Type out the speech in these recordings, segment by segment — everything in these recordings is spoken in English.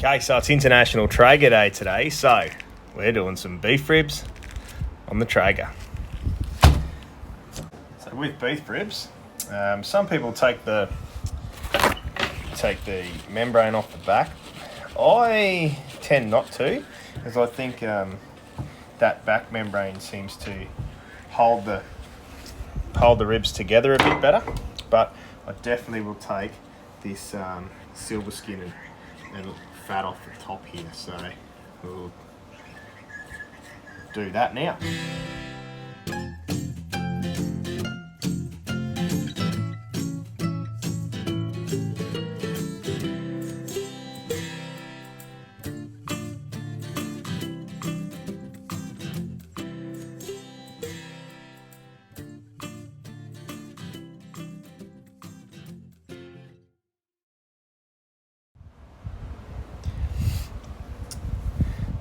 Okay, so it's International Traeger Day today, so we're doing some beef ribs on the Traeger. So with beef ribs, some people take the membrane off the back. I tend not to, because I think that back membrane seems to hold the ribs together a bit better. But I definitely will take this silver skin and fat off the top here, so we'll do that now.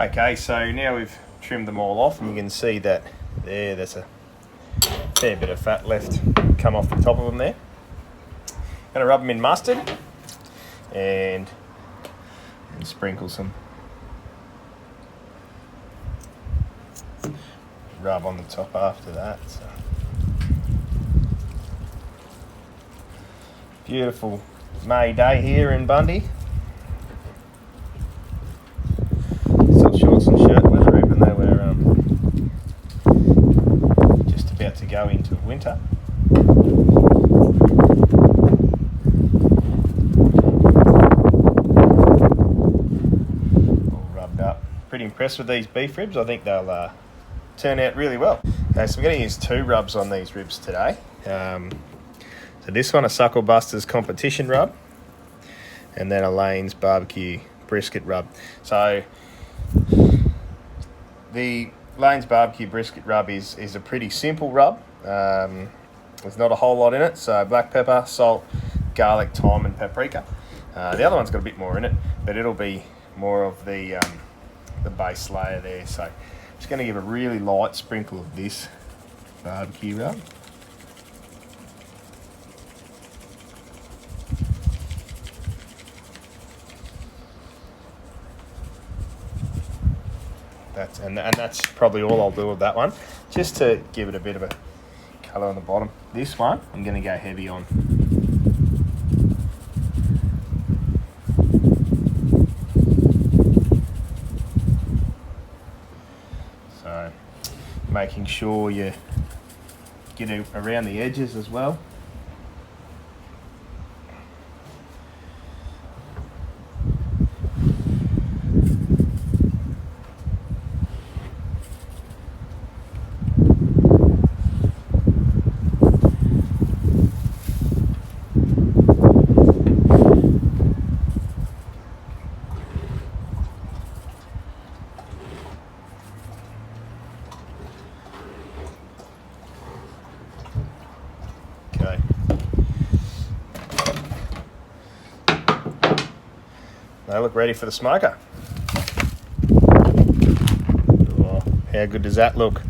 Okay, so now we've trimmed them all off, and you can see that there's a fair bit of fat left come off the top of them there. Going to rub them in mustard and sprinkle some rub on the top after that. So. Beautiful May day here in Bundy. Shorts and shirt weather, even though we're just about to go into winter. All rubbed up. Pretty impressed with these beef ribs. I think they'll turn out really well. Okay, so we're going to use 2 rubs on these ribs today. So this one, a Suckle Busters competition rub, and then a Lane's barbecue brisket rub. So the Lane's barbecue brisket rub is a pretty simple rub. There's not a whole lot in it. So black pepper, salt, garlic, thyme and paprika. The other one's got a bit more in it, but it'll be more of the base layer there. So I'm just going to give a really light sprinkle of this barbecue rub. And that's probably all I'll do with that one, just to give it a bit of a colour on the bottom. This one I'm going to go heavy on. So making sure you get it around the edges as well. Okay. They look ready for the smoker. Oh, how good does that look?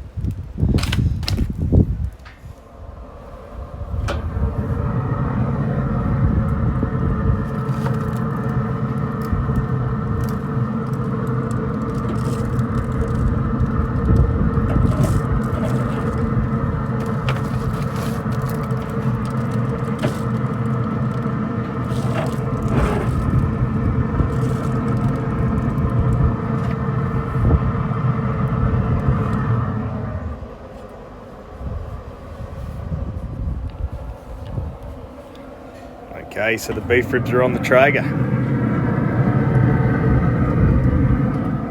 Okay, so the beef ribs are on the Traeger.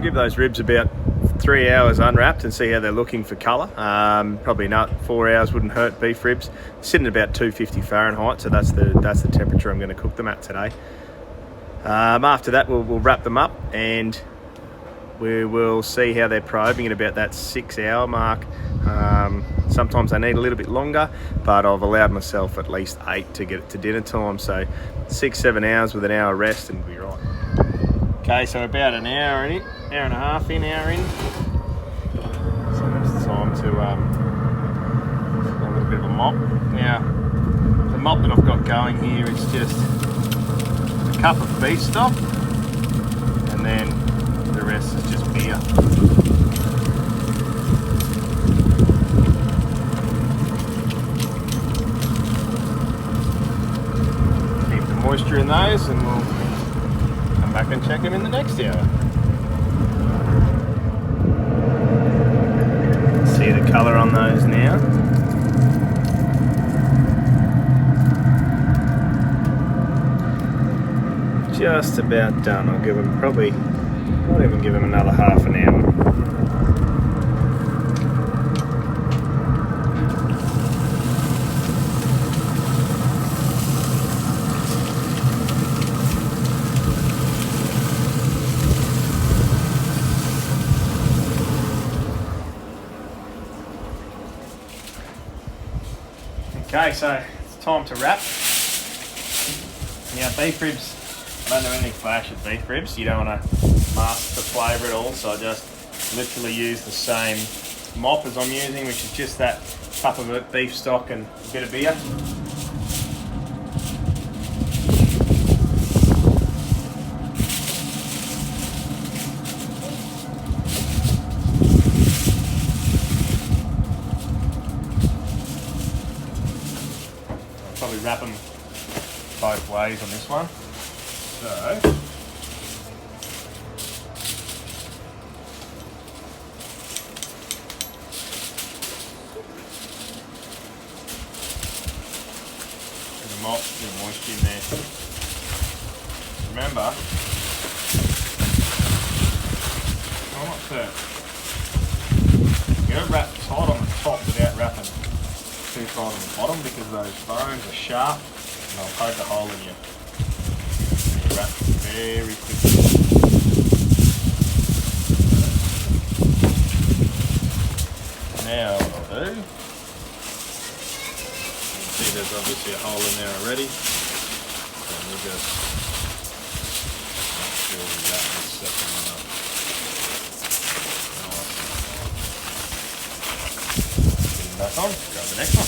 Give those ribs about 3 hours unwrapped and see how they're looking for colour. Probably not 4 hours wouldn't hurt beef ribs. Sitting at about 250 Fahrenheit, so that's the temperature I'm going to cook them at today. After that, we'll wrap them up and we will see how they're probing at about that 6 hour mark. Sometimes they need a little bit longer, but I've allowed myself at least 8 to get it to dinner time. So 6-7 hours with an hour rest and we'll be right. Okay, so about an hour in, hour and a half in, hour in. So it's time to a little bit of a mop. Now, the mop that I've got going here is just a cup of beef stock. And and then the rest is just beer. Keep the moisture in those, and we'll come back and check them in the next hour. See the colour on those now. Just about done. I'll give them probably, I'll even give them another half an hour. Okay, so it's time to wrap. Now beef ribs, I don't do anything flash with beef ribs. You don't want to mask the flavour at all, so I just literally use the same mop as I'm using, which is just that cup of beef stock and a bit of beer. Probably wrap them both ways on this one. So, the mop, bit of moisture in there. Remember, you don't wrap tight on the top without wrapping too tight on the bottom, because those bones are sharp and they'll poke a hole in you. And you wrap very quickly. Now what I'll do, you can see there's obviously a hole in there already, and we'll just make sure we wrap this second one up. Nice. Put it back on, grab the next one.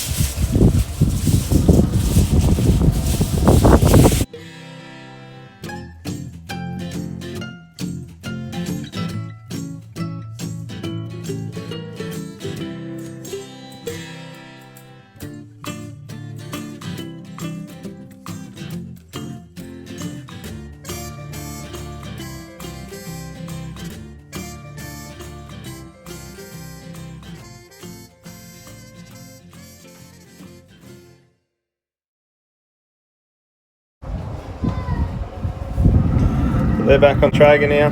They're back on Traeger now,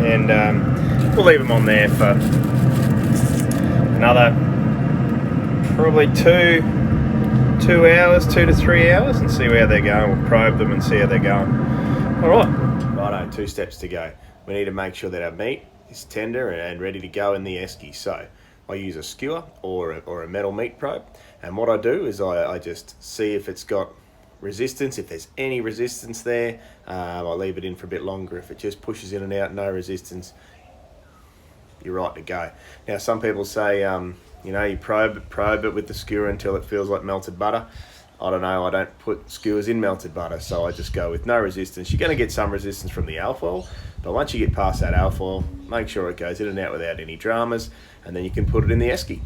and we'll leave them on there for another probably 2 hours, 2 to 3 hours, and see how they're going. We'll probe them and see how they're going. All right. Righto, 2 steps to go. We need to make sure that our meat is tender and ready to go in the esky. So I use a skewer or a metal meat probe, and what I do is I just see if it's got resistance. If there's any resistance there, I leave it in for a bit longer. If it just pushes in and out, no resistance, you're right to go. Now some people say, you know, you probe it with the skewer until it feels like melted butter. I don't know, I don't put skewers in melted butter, so I just go with no resistance. You're going to get some resistance from the alfoil, but once you get past that alfoil, make sure it goes in and out without any dramas, and then you can put it in the esky.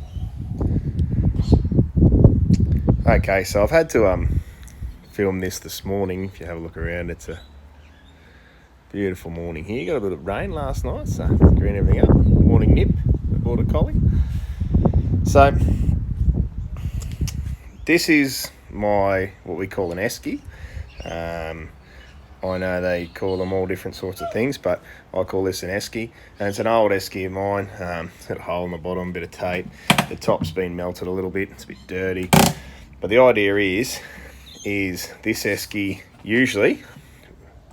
Okay, so I've had to film this morning. If you have a look around, it's a beautiful morning here. Got a bit of rain last night, so green everything up. Morning nip, the border collie. So this is my, what we call an esky. I know they call them all different sorts of things, but I call this an esky, and it's an old esky of mine. It's got a hole in the bottom, a bit of tape. The top's been melted a little bit, it's a bit dirty. But the idea is this esky usually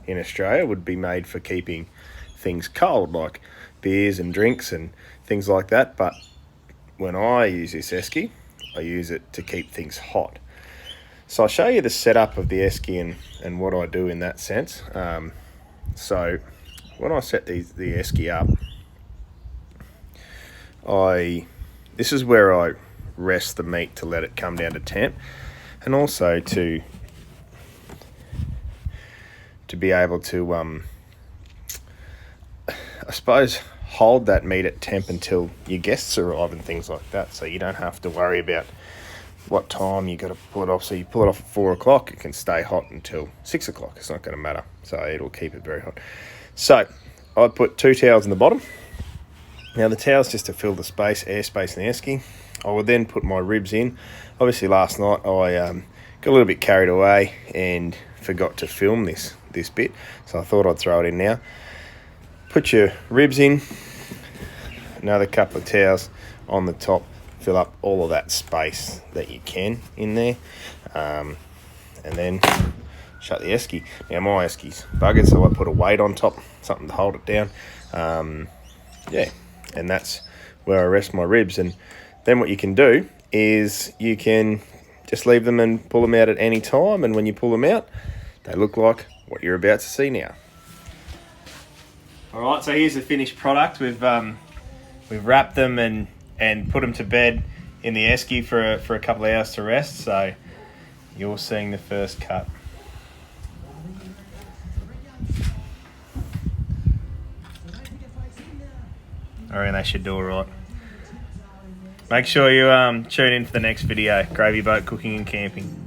in Australia would be made for keeping things cold, like beers and drinks and things like that. But when I use this esky, I use it to keep things hot. So I'll show you the setup of the esky and what I do in that sense. So when I set the esky up, this is where I rest the meat to let it come down to temp, and also to be able to I suppose, hold that meat at temp until your guests arrive and things like that, so you don't have to worry about what time you got to pull it off. So you pull it off at 4 o'clock, it can stay hot until 6 o'clock. It's not going to matter, so it'll keep it very hot. So I put 2 towels in the bottom. Now the towel's just to fill the space, airspace in the esky. I would then put my ribs in. Obviously last night I got a little bit carried away and forgot to film this bit, so I thought I'd throw it in now. Put your ribs in, another couple of towels on the top, fill up all of that space that you can in there, and then shut the esky. Now my esky's buggered, so I put a weight on top, something to hold it down. Yeah, and that's where I rest my ribs. And then what you can do is you can just leave them and pull them out at any time, and when you pull them out, they look like what you're about to see now. All right, so here's the finished product. We've wrapped them and put them to bed in the esky for a couple of hours to rest. So you're seeing the first cut. I reckon they should do all right. Make sure you tune in for the next video, Gravy Boat Cooking and Camping.